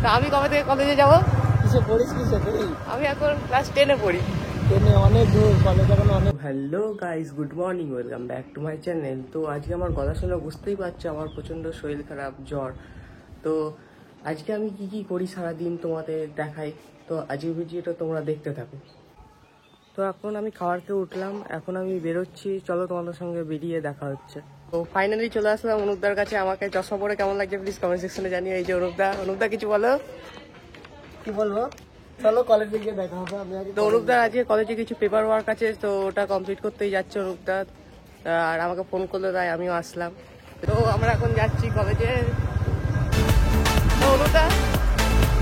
তা আমি কবে থেকে কলেজে যাবো? কিসে পড়িস কিসে তুই? আমি এখন ক্লাস 10-এ পড়ি। অনেক দূর কলেজ এখন অনেক। Hello guys, good morning, welcome back to my channel. তো আজকে আমার গলা শুনে বুঝতেই পারছো আমার প্রচণ্ড শরীর খারাপ, জ্বর। তো আজকে আমি কি কি করি সারাদিন তোমাদের দেখাই। তো আজকের ভিডিওটা তোমরা দেখতে থাকো। তো এখন আমি খাবার খেয়ে উঠলাম, এখন আমি বেরোচ্ছি, চলো তোমাদের সঙ্গে বেরিয়ে দেখা হচ্ছে। তো ফাইনালি চলে আসলাম অনুপদার কাছে। আমাকে চশমা পরে কেমন লাগছে প্লিজ কমেন্ট সেকশনে জানিয়ে। এই যে অনুপদা কিছু বলো। কি বলবো, চলো কলেজে গিয়ে দেখা হবে। আমি আগে তো অনুপদার আজকে কলেজে কিছু পেপার ওয়ার্ক আছে, তো ওটা কমপ্লিট করতেই যাচ্ছে অনুপদা। আর আমাকে ফোন করলো, তাই আমিও আসলাম। তো আমরা এখন যাচ্ছি কলেজে। তো অনুপদা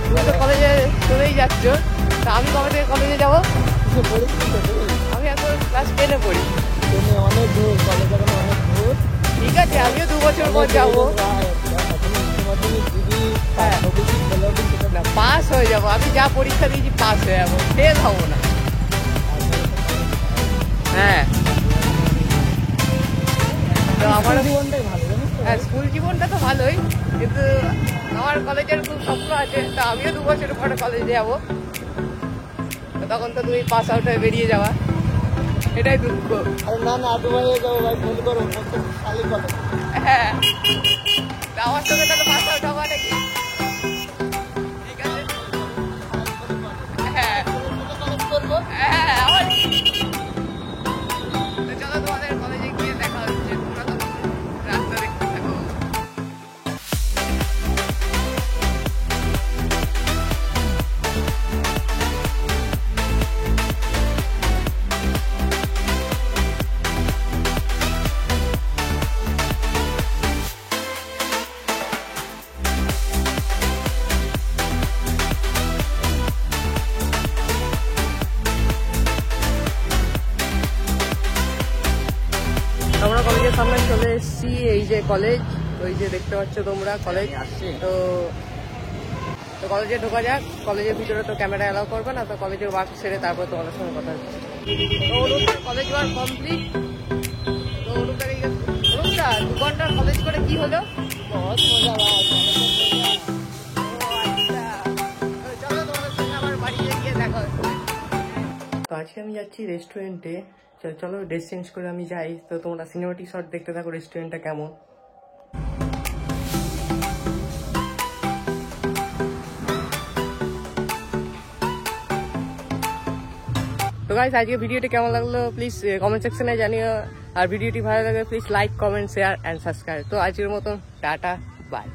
তুমি তো কলেজে চলেই যাচ্ছ, তা আমি কবে থেকে কলেজে যাবো? কিসে পড়িস কিসে তুই? আমি এখন ক্লাস 10-এ পড়ি। অনেক দূর কলেজ এখন অনেক দূর। ঠিক আছে, আমিও 2 বছর পর যাবো। হ্যাঁ, না পাস হয়ে যাবো। আমি যা পরীক্ষা দিয়েছি পাস হয়ে যাবো, ফেল হবো না। হ্যাঁ, তো আমার জীবনটাই ভালো জানিস তো? হ্যাঁ, স্কুল জীবনটা তো ভালোই, কিন্তু আমার কলেজের খুব স্বপ্ন আছে। তো আমিও 2 বছর পরে কলেজে যাবো। তখন তো তুমি পাস আউট হয়ে বেরিয়ে যাওয়া, এটাই দুঃখ। আরে না না, দুবাইয়ে যাবো ভাই, ফোন করো খালি কলেজ। হ্যাঁ, তা আমার সঙ্গে তাহলে পাস আউট হওয়া নাকি? ঠিক আছে, হ্যাঁ কলেজ করবো। হ্যাঁ, আমার তো চলো তোমাদের কলেজে গিয়ে দেখা হচ্ছে। তোমরা তো রাস্তা দেখতে থাকো। আমরা কলেজের সামনে চলে এসেছি। এই যে কলেজ, ওই যে দেখতে পাচ্ছ তোমরা কলেজ। তো তো কলেজে ঢোকা যাক। কলেজের ভিতরে তো ক্যামেরা অ্যালাউ করবে না, তো কলেজের ওয়ার্ক সেরে তারপর তোমাদের সঙ্গে কথা হচ্ছে। তো অনুপদার কলেজ ওয়ার্ক কমপ্লিট। তো অনুপদাকে 2 ঘন্টার কলেজ করে কি হলো? বহুত মজা ভাই, চলো তোমাদের সঙ্গে আমার বাড়িতে গিয়ে দেখা হচ্ছে। তো আজকে আমি যাচ্ছি রেস্টুরেন্টে। চলো ড্রেস চেঞ্জ করে আমি যাই। তো তোমরা সিনেমাটিক শট দেখতে থাকো রেস্টুরেন্টটা কেমন। তো গাইস, আজকে ভিডিওটি কেমন লাগলো প্লিজ কমেন্ট সেকশনে জানিও। আর ভিডিওটি ভালো লাগলে please like, comment, share and subscribe. তো আজকের মতন টাটা, বাই।